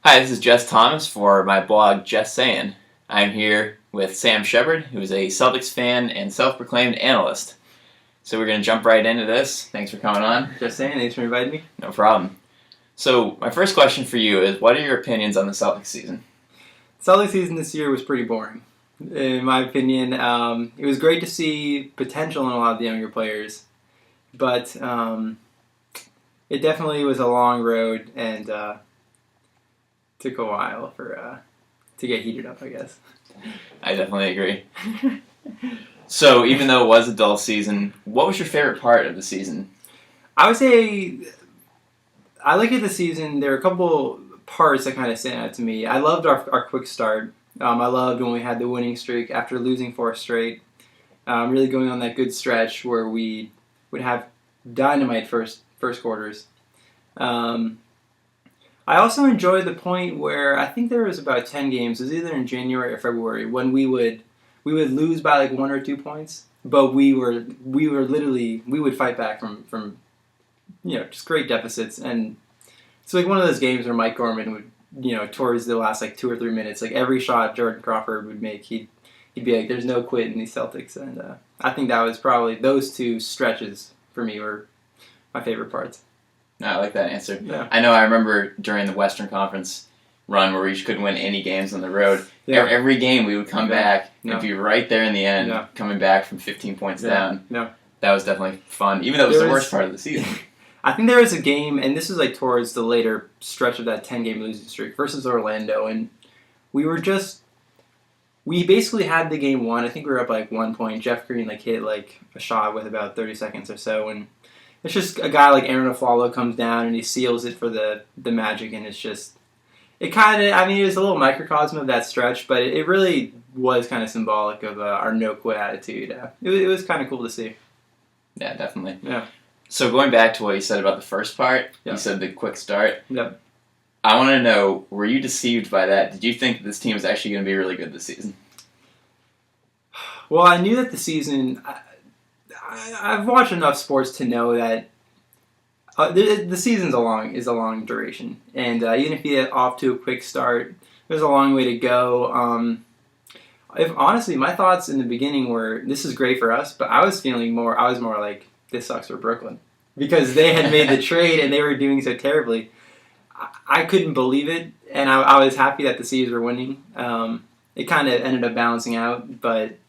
Hi, this is Jess Thomas for my blog Jess Saying. I'm here with Sam Shepard, who is a Celtics fan and self-proclaimed analyst. So we're going to jump right into this. Thanks for coming on. Jess Saying, thanks for inviting me. No problem. So my first question for you is, what are your opinions on the Celtics season? Celtics season this year was pretty boring, in my opinion. It was great to see potential in a lot of the younger players, but it definitely was a long road and took a while to get heated up, I guess. I definitely agree. So even though it was a dull season, what was your favorite part of the season? I would say I look at the season, there are a couple parts that kind of stand out to me. I loved our quick start. I loved when we had the winning streak after losing 4 straight. Really going on that good stretch where we would have dynamite first quarters. I also enjoyed the point where I think there was about 10 games. It was either in January or February when we would lose by like 1 or 2 points, but we would fight back from just great deficits. And it's like one of those games where Mike Gorman would towards the last like 2 or 3 minutes, like every shot Jordan Crawford would make, he'd be like, "There's no quit in these Celtics." And I think that was probably those 2 stretches for me were my favorite parts. No, I like that answer. Yeah. I remember during the Western Conference run where we just couldn't win any games on the road. Yeah. Every game we would come back Yeah. and be right there in the end, coming back from 15 points down. Yeah. That was definitely fun, even though it was the worst part of the season. I think there was a game, and this was like towards the later stretch of that 10-game losing streak versus Orlando, and we basically had the game won. I think we were up like 1 point. Jeff Green hit a shot with about 30 seconds or so, and it's just a guy like Aaron Aflalo comes down and he seals it for the Magic, and it's just it was a little microcosm of that stretch, but it really was kind of symbolic of our no quit attitude. It was kind of cool to see. Yeah, definitely. Yeah. So going back to what you said about the first part, Yeah. you said the quick start. Yep. I want to know, were you deceived by that? Did you think this team was actually going to be really good this season? Well, I knew that the season. I've watched enough sports to know that the season's is a long duration, and even if you get off to a quick start, there's a long way to go. Honestly, my thoughts in the beginning were, this is great for us, but I was more like, this sucks for Brooklyn, because they had made the trade and they were doing so terribly. I couldn't believe it, and I was happy that the C's were winning. It kind of ended up balancing out, but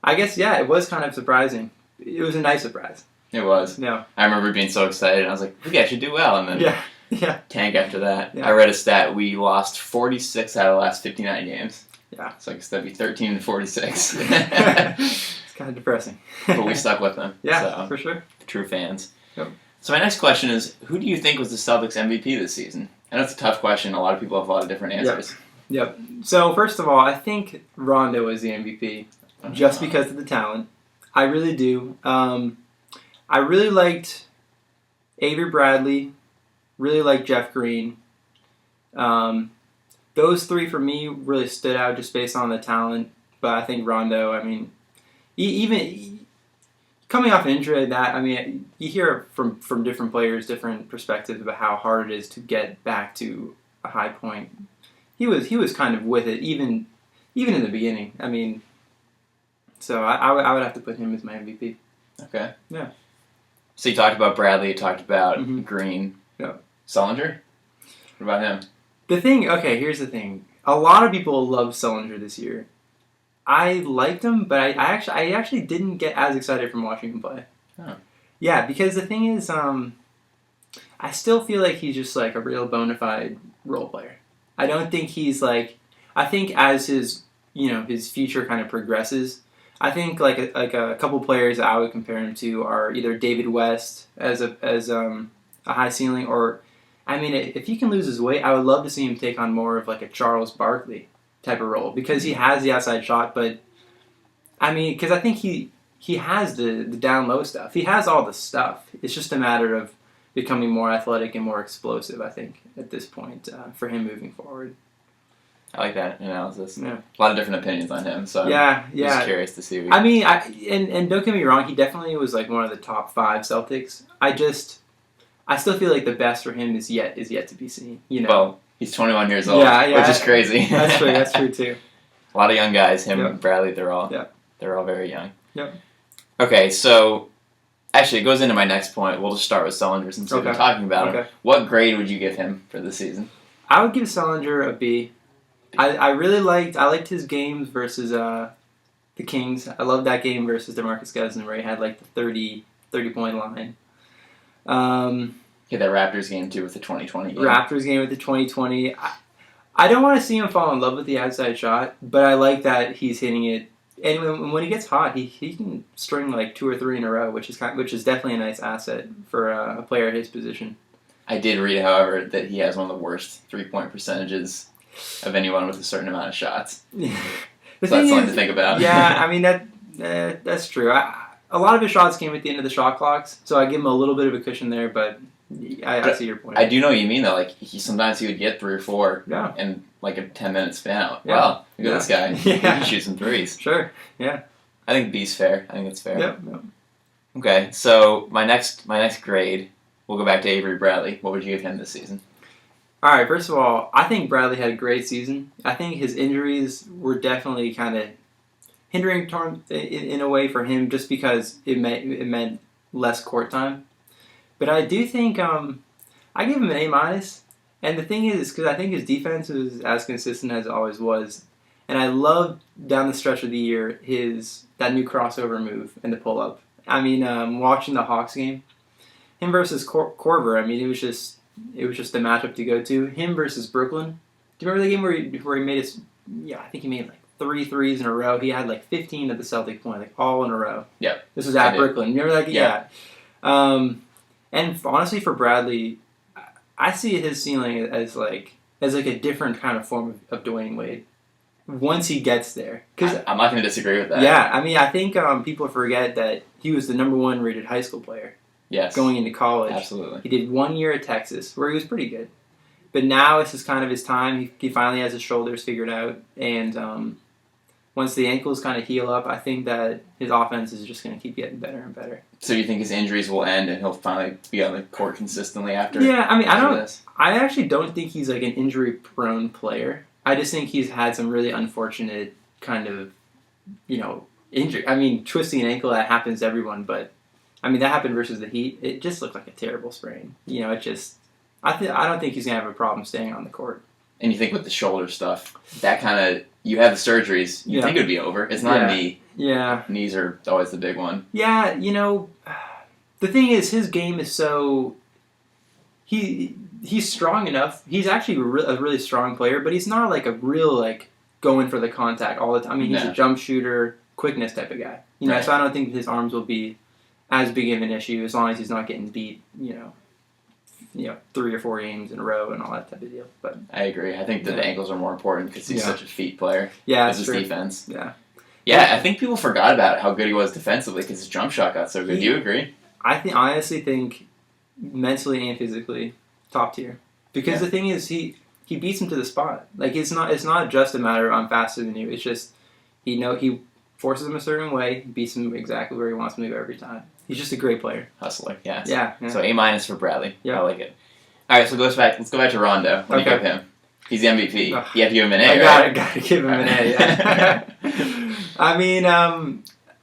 I guess, yeah, it was kind of surprising. It was a nice surprise. It was. Yeah. I remember being so excited. I was like, we actually do well. And then tank after that. Yeah. I read a stat. We lost 46 out of the last 59 games. Yeah. So I guess that'd be 13 and 46. It's kind of depressing. But we stuck with them. Yeah, so, for sure. True fans. Yep. So my next question is, who do you think was the Celtics MVP this season? I know it's a tough question. A lot of people have a lot of different answers. Yep. So first of all, I think Rondo was the MVP just because of the talent. I really do. I really liked Avery Bradley, really liked Jeff Green. Those 3 for me really stood out just based on the talent. But I think Rondo, even coming off an injury like that, you hear from different players, different perspectives about how hard it is to get back to a high point. He was kind of with it, even in the beginning. So I would have to put him as my MVP. Okay. Yeah. So you talked about Bradley, you talked about Green. Yeah. Sullinger? What about him? Here's the thing. A lot of people loved Sullinger this year. I liked him, but I actually didn't get as excited from watching him play. Oh. Yeah, because the thing is, I still feel like he's just like a real bona fide role player. I don't think he's like. I think as his future kind of progresses, I think like a couple players that I would compare him to are either David West as a high ceiling, or if he can lose his weight, I would love to see him take on more of like a Charles Barkley type of role, because he has the outside shot, but because I think he has the down low stuff. He has all the stuff. It's just a matter of becoming more athletic and more explosive, I think, at this point for him moving forward. I like that analysis. Yeah. A lot of different opinions on him, so I'm just curious to see. And don't get me wrong, he definitely was like one of the top 5 Celtics. I still feel like the best for him is yet to be seen. Well, He's 21 years old, Yeah, which is crazy. That's true too. A lot of young guys. Him, Yep. Bradley, they're all very young. Yep. Okay, so actually, it goes into my next point. We'll just start with Sullinger since we've been talking about him. What grade would you give him for this season? I would give Sullinger a B. I really liked his games versus the Kings. I loved that game versus DeMarcus Cousins where he had like the 30-point line. Yeah, that Raptors game too with the 2020 game. Raptors game with the 2020. I don't want to see him fall in love with the outside shot, but I like that he's hitting it. And when he gets hot, he can string like 2 or 3 in a row, which is definitely a nice asset for a player at his position. I did read, however, that he has one of the worst 3-point percentages of anyone with a certain amount of shots. So that's something to think about. Yeah, I mean that's true. A lot of his shots came at the end of the shot clocks, so I give him a little bit of a cushion there, but I see your point. I do know what you mean, though. Like, sometimes he would get 3 or 4 Yeah. in like a 10-minute span. Yeah. Wow, look at this guy. Yeah. He can shoot some threes. Sure, yeah. I think B's fair. I think it's fair. Yep. Okay, so my next grade, we'll go back to Avery Bradley. What would you give him this season? All right, first of all, I think Bradley had a great season. I think his injuries were definitely kind of hindering in a way for him just because it meant less court time. But I do think I give him an A-. And the thing is, because I think his defense was as consistent as it always was. And I loved down the stretch of the year that new crossover move and the pull-up. I mean, watching the Hawks game, him versus Korver, I mean, it was just the matchup to go to. Him versus Brooklyn. Do you remember the game where he made I think he made like 3 threes in a row. He had like 15 at the Celtic point, like all in a row. Yeah. This was at Brooklyn. Remember that game? Yeah. And honestly, for Bradley, I see his ceiling as like a different kind of form of Dwayne Wade. Once he gets there, because I'm not going to disagree with that. Yeah, I mean, I think people forget that he was the number 1 rated high school player. Yes. Going into college. Absolutely. He did 1 year at Texas, where he was pretty good. But now this is kind of his time. He finally has his shoulders figured out, and once the ankles kind of heal up, I think that his offense is just going to keep getting better and better. So you think his injuries will end and he'll finally be on the court consistently after? Yeah, I mean, this? I actually don't think he's like an injury-prone player. I just think he's had some really unfortunate kind of, injury. I mean, twisting an ankle, that happens to everyone, but I mean, that happened versus the Heat. It just looked like a terrible sprain. I don't think he's going to have a problem staying on the court. And you think with the shoulder stuff, that kind of, you have the surgeries, you think it would be over. It's not a knee. Yeah. Knees are always the big one. Yeah, the thing is, his game is so, he's strong enough. He's actually a really strong player, but he's not like a real, like, going for the contact all the time. I mean, he's a jump shooter, quickness type of guy. So I don't think his arms will be as big of an issue as long as he's not getting beat, 3 or 4 games in a row and all that type of deal. But I agree. I think that the ankles are more important because he's such a feat player. Yeah, that's his defense. Yeah. Yeah, I think people forgot about how good he was defensively because his jump shot got so good. Do you agree? I honestly think mentally and physically, top tier. Because the thing is, he beats him to the spot. Like, it's not just a matter of I'm faster than you. It's just he forces him a certain way, beats him exactly where he wants him to go every time. He's just a great player. Hustler, yes. Yeah. So A- for Bradley. Yeah. I like it. All right, so let's go back to Rondo. What do you give him? He's the MVP. You have to give him an A, right? Gotta give him an A, yeah. I mean,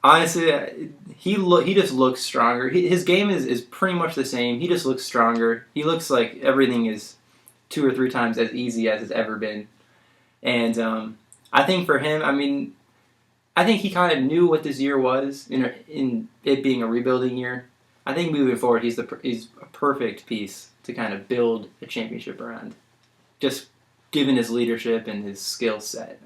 honestly, he just looks stronger. His game is pretty much the same. He just looks stronger. He looks like everything is 2 or 3 times as easy as it's ever been. And I think for him, I mean, I think he kind of knew what this year was in it being a rebuilding year. I think moving forward, he's a perfect piece to kind of build a championship around. Just given his leadership and his skill set,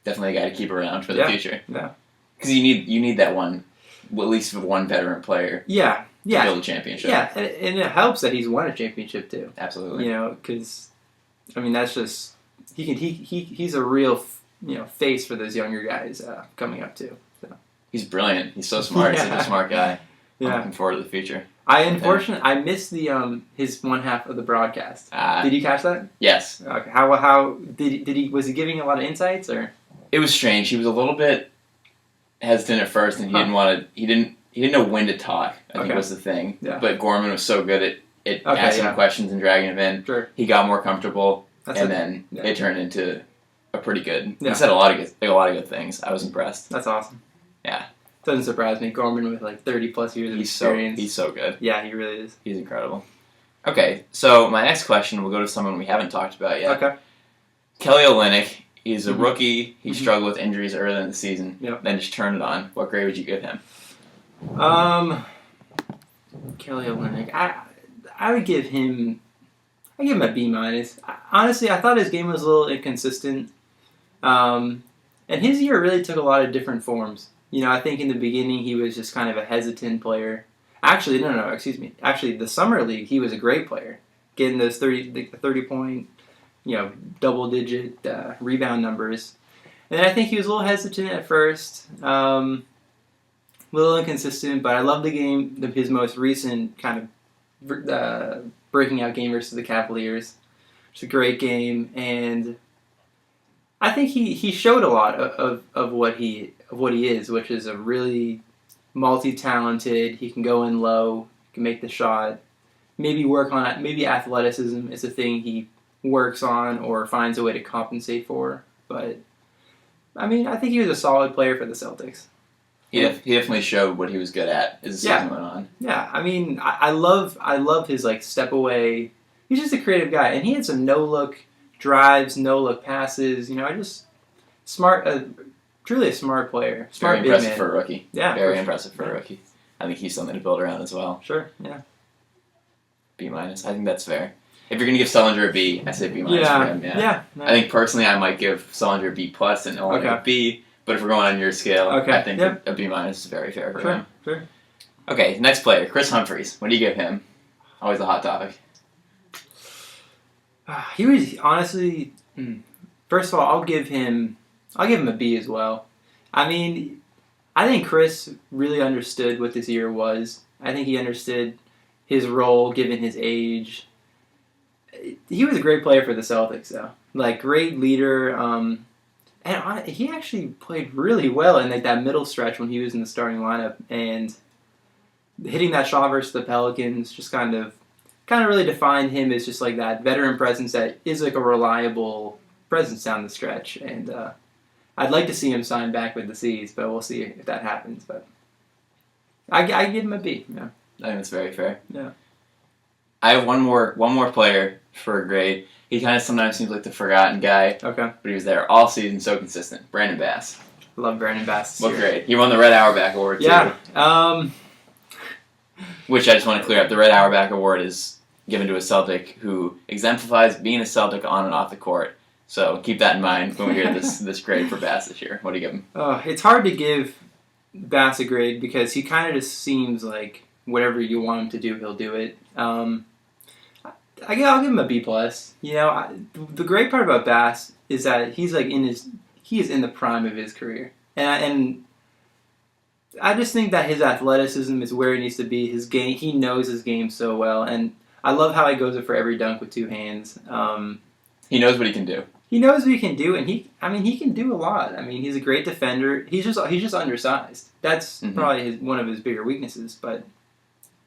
definitely a guy to keep around for the future. Yeah, because you need that one, well, at least one veteran player. Yeah, to build a championship. Yeah, and it helps that he's won a championship too. Absolutely. Because I mean that's just he's a real face for those younger guys coming up too. So. He's brilliant. He's so smart. He's such a smart guy. I'm looking forward to the future. I missed the his one half of the broadcast. Did you catch that? Yes. Okay. How did he was he giving a lot of insights or? It was strange. He was a little bit hesitant at first, and he didn't want to. He didn't know when to talk. I think was the thing. Yeah. But Gorman was so good at asking him questions and dragging him in. Sure. He got more comfortable. then it turned into a pretty good. Yeah. He said a lot of good things. I was impressed. That's awesome. Yeah. Doesn't surprise me. Gorman with like 30+ years of experience. He's so good. Yeah, he really is. He's incredible. Okay, so my next question will go to someone we haven't talked about yet. Okay. Kelly Olynyk. He's a rookie. He struggled with injuries early in the season. Yep. Then just turned it on. What grade would you give him? Kelly Olynyk. I would give him. I give him a B-. Honestly, I thought his game was a little inconsistent. And his year really took a lot of different forms. I think in the beginning he was just kind of a hesitant player. Actually, no, excuse me. Actually, the summer league he was a great player, getting those 30-point, double-digit rebound numbers. And then I think he was a little hesitant at first, a little inconsistent. But I love the game, his most recent kind of breaking out game versus the Cavaliers. It's a great game, and I think he showed a lot of what he is, which is a really multi-talented. He can go in low, can make the shot, maybe work on it. Maybe athleticism is a thing he works on or finds a way to compensate for. But I think he was a solid player for the Celtics. He definitely showed what he was good at as the season went on. Yeah, I love his like step away. He's just a creative guy, and he had some no-look drives, no-look passes. Just smart, truly a smart player. Smart, very impressive for a rookie. Yeah, very impressive for a rookie. I think he's something to build around as well. Sure, yeah. B-. I think that's fair. If you're gonna give Sullinger a B, I say B- for him. Yeah. I think personally I might give Sullinger a B+ and Olynyk a B. But if we're going on your scale, I think a B- is very fair for him. Sure. Okay, next player, Chris Humphries. What do you give him? Always a hot topic. He was honestly. First of all, I'll give him a B as well. I think Chris really understood what this year was. I think he understood his role given his age. He was a great player for the Celtics, though. Like, great leader. And he actually played really well in like that middle stretch when he was in the starting lineup, and hitting that shot versus the Pelicans just kind of really defined him as just like that veteran presence that is like a reliable presence down the stretch. And I'd like to see him sign back with the C's, but we'll see if that happens. But I give him a B. Yeah, I think that's very fair. Yeah. I have one more player for a grade. He kind of sometimes seems like the forgotten guy. Okay. But he was there all season, so consistent. Brandon Bass. Love Brandon Bass. What grade? He won the Red Auerbach Award, too. Yeah. Which I just want to clear up. The Red Auerbach Award is given to a Celtic who exemplifies being a Celtic on and off the court. So keep that in mind when we hear this grade for Bass this year. What do you give him? It's hard to give Bass a grade because he kind of just seems like whatever you want him to do, he'll do it. I'll give him a B+. The great part about Bass is that he's like he is in the prime of his career, and I just think that his athleticism is where he needs to be. His game, he knows his game so well, and I love how he goes it for every dunk with two hands. He knows what he can do. He knows what he can do, and he can do a lot. He's a great defender. He's just undersized. That's probably one of his bigger weaknesses, but.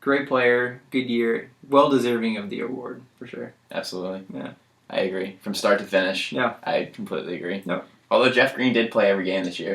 Great player, good year, well deserving of the award for sure. Absolutely. Yeah. I agree. From start to finish. Yeah. I completely agree. Yep. Although Jeff Green did play every game this year.